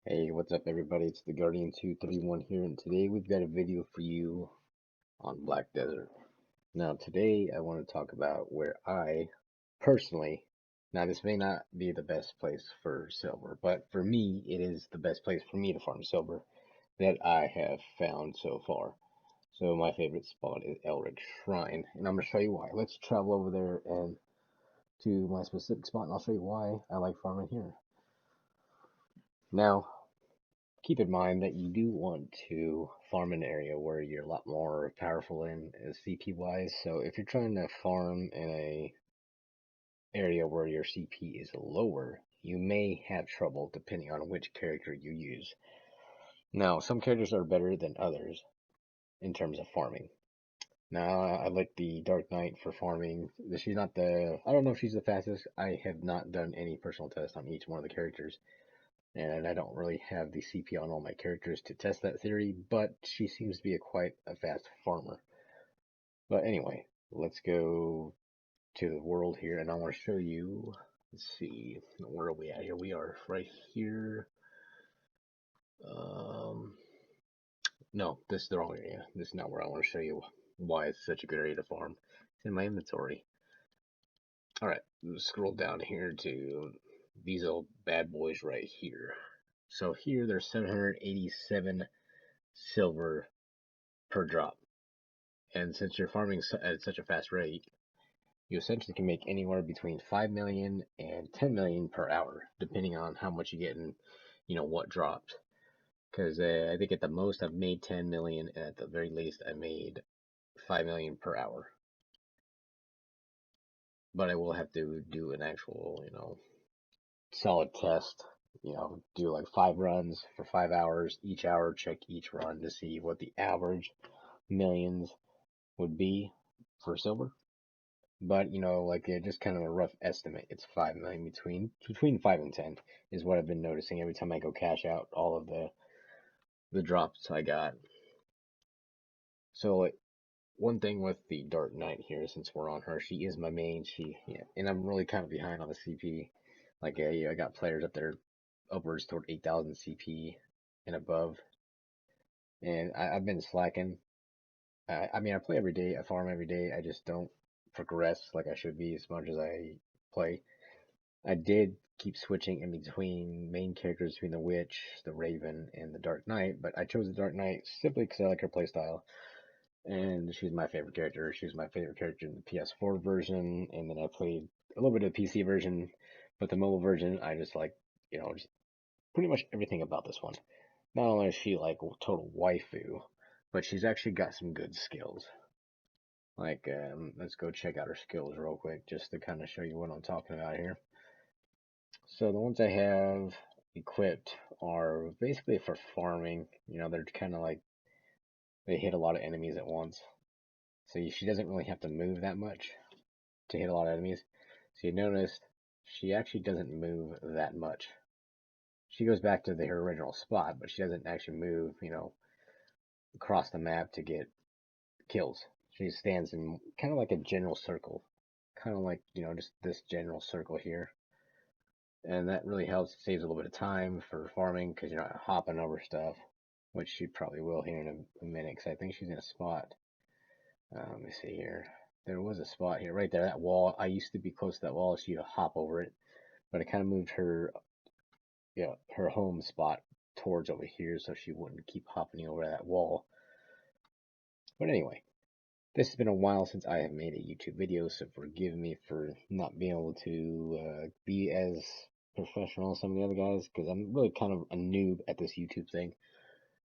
Hey, what's up everybody? It's the Guardian 231 here, and today we've got a video for you on Black Desert. Now today I want to talk about where I personally, now this may not be the best place for silver, but for me it is the best place for me to farm silver that I have found so far. So my favorite spot is Elric Shrine, and I'm going to show you why. Let's travel over there and to my specific spot, and I'll show you why I like farming here. Now, keep in mind that you do want to farm an area where you're a lot more powerful in CP wise. So if you're trying to farm in a area where your CP is lower, you may have trouble depending on which character you use. Now, some characters are better than others in terms of farming. Now, I like the Dark Knight for farming. She's not I don't know if she's the fastest. I have not done any personal tests on each one of the characters, and I don't really have the CP on all my characters to test that theory, but she seems to be quite a fast farmer. But anyway, let's go to the world here, and I want to show you. Let's see, where are we at here? We are right here. Um, no, this is the wrong area. This is not where I want to show you why it's such a good area to farm. It's in my inventory. All right, let's scroll down here to these old bad boys right here. So here there's 787 silver per drop. And since you're farming at such a fast rate, you essentially can make anywhere between 5 million and 10 million per hour, depending on how much you get and what drops. Because I think at the most I've made 10 million, and at the very least I made 5 million per hour. But I will have to do an actual, solid test. Do like 5 runs for 5 hours. Each hour, check each run to see what the average millions would be for silver. But like just kind of a rough estimate, it's 5 million between 5 and 10 is what I've been noticing every time I go cash out all of the drops I got. So like, one thing with the Dark Knight here, since we're on her, she is my main. And I'm really kind of behind on the CP. Like I got players up there upwards toward 8,000 CP and above, and I've been slacking. I mean, I play every day, I farm every day. I just don't progress like I should be as much as I play. I did keep switching in between main characters between the Witch, the Raven, and the Dark Knight, but I chose the Dark Knight simply because I like her playstyle, and she's my favorite character. She was my favorite character in the PS4 version, and then I played a little bit of the PC version, but the mobile version, I just like, just pretty much everything about this one. Not only is she like total waifu, but she's actually got some good skills. Like, let's go check out her skills real quick just to kind of show you what I'm talking about here. So the ones I have equipped are basically for farming. They're kind of like they hit a lot of enemies at once. So she doesn't really have to move that much to hit a lot of enemies. So you noticed she actually doesn't move that much. She goes back to her original spot, but she doesn't actually move, across the map to get kills. She stands in kind of like a general circle, kind of like, just this general circle here. And that really helps. It saves a little bit of time for farming because you're not hopping over stuff, which she probably will here in a minute because I think she's in a spot. Let me see here. There was a spot here, right there, that wall. I used to be close to that wall, so you'd hop over it, but I kind of moved her, her home spot towards over here so she wouldn't keep hopping over that wall. But anyway, this has been a while since I have made a YouTube video, so forgive me for not being able to be as professional as some of the other guys, because I'm really kind of a noob at this YouTube thing.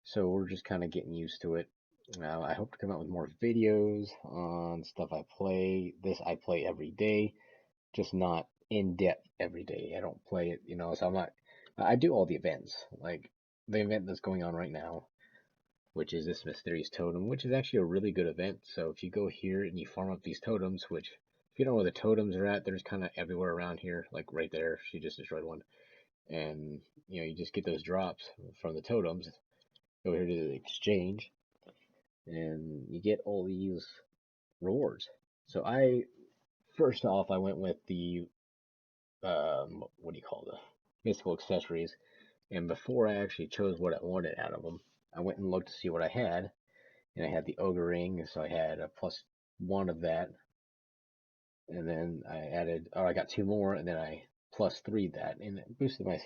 So we're just kind of getting used to it. I hope to come out with more videos on stuff I play. This I play every day, just not in depth every day. I don't play it, so I'm not. I do all the events, like the event that's going on right now, which is this mysterious totem, which is actually a really good event. So if you go here and you farm up these totems, which if you don't know where the totems are at, there's kind of everywhere around here, like right there. She just destroyed one, and you just get those drops from the totems. Go here to the exchange, and you get all these rewards. So first off, I went with the what do you call the mystical accessories, And before I actually chose what I wanted out of them, I went and looked to see what I had, and I had the Ogre Ring, so I had a +1 of that, and then I got 2 more, and then I +3 that, and it boosted my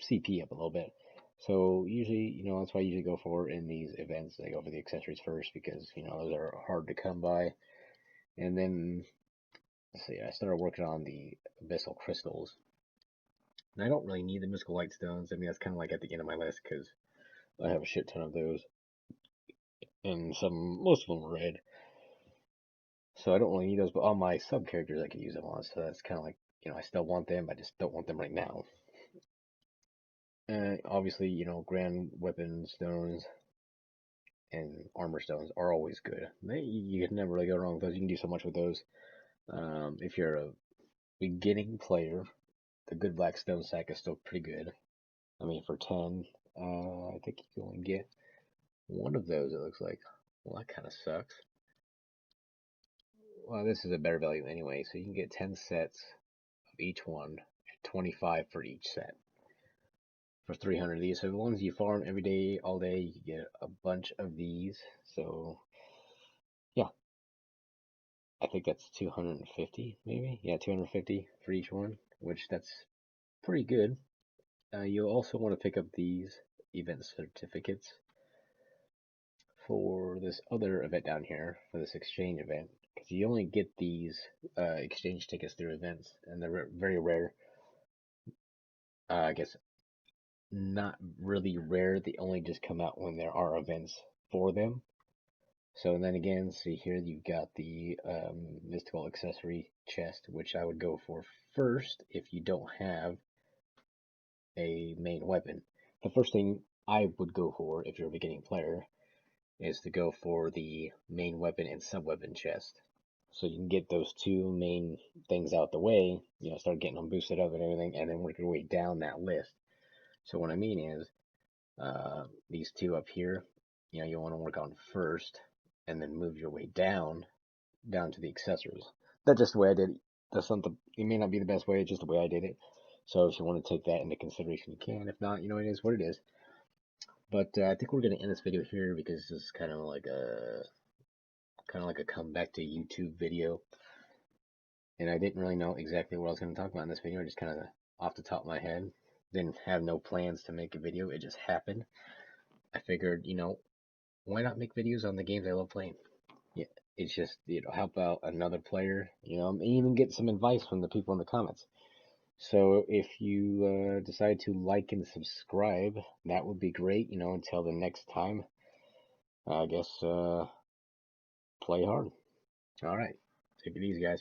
CP up a little bit. So usually, that's what I usually go for in these events. I go for the accessories first because, those are hard to come by. And then, let's see, I started working on the Abyssal Crystals. And I don't really need the Mystical Light Stones. I mean, that's kind of like at the end of my list because I have a shit ton of those. And most of them are red. So I don't really need those, but all my sub characters I could use them on. So that's kind of like, I still want them. I just don't want them right now. Obviously, Grand Weapon Stones and Armor Stones are always good. You can never really go wrong with those. You can do so much with those. If you're a beginning player, the Good Black Stone Sack is still pretty good. I mean, for 10, I think you can only get one of those, it looks like. Well, that kind of sucks. Well, this is a better value anyway, so you can get 10 sets of each one, 25 for each set. For 300 of these. So the ones you farm every day, all day, you get a bunch of these. So, yeah, I think that's 250 maybe. Yeah, 250 for each one, which that's pretty good. You'll also want to pick up these event certificates for this other event down here, for this exchange event, because you only get these exchange tickets through events, and they're very rare. I guess not really rare. They only just come out when there are events for them. So then again, see here you've got the mystical accessory chest, which I would go for first if you don't have a main weapon. The first thing I would go for if you're a beginning player is to go for the main weapon and sub-weapon chest. So you can get those two main things out the way, start getting them boosted up and everything, and then work your way down that list. So what I mean is, these two up here, you want to work on first, and then move your way down to the accessories. That's just the way I did it. That's something, it may not be the best way, it's just the way I did it. So if you want to take that into consideration, you can. If not, it is what it is. But I think we're going to end this video here because this is kind of like a comeback to YouTube video. And I didn't really know exactly what I was going to talk about in this video. I just kind of off the top of my head. Didn't have no plans to make a video. It just happened. I figured, why not make videos on the games I love playing? Yeah, it's just, help out another player, and even get some advice from the people in the comments. So if you decide to like and subscribe, that would be great, until the next time. I guess, play hard. All right. Take it easy, guys.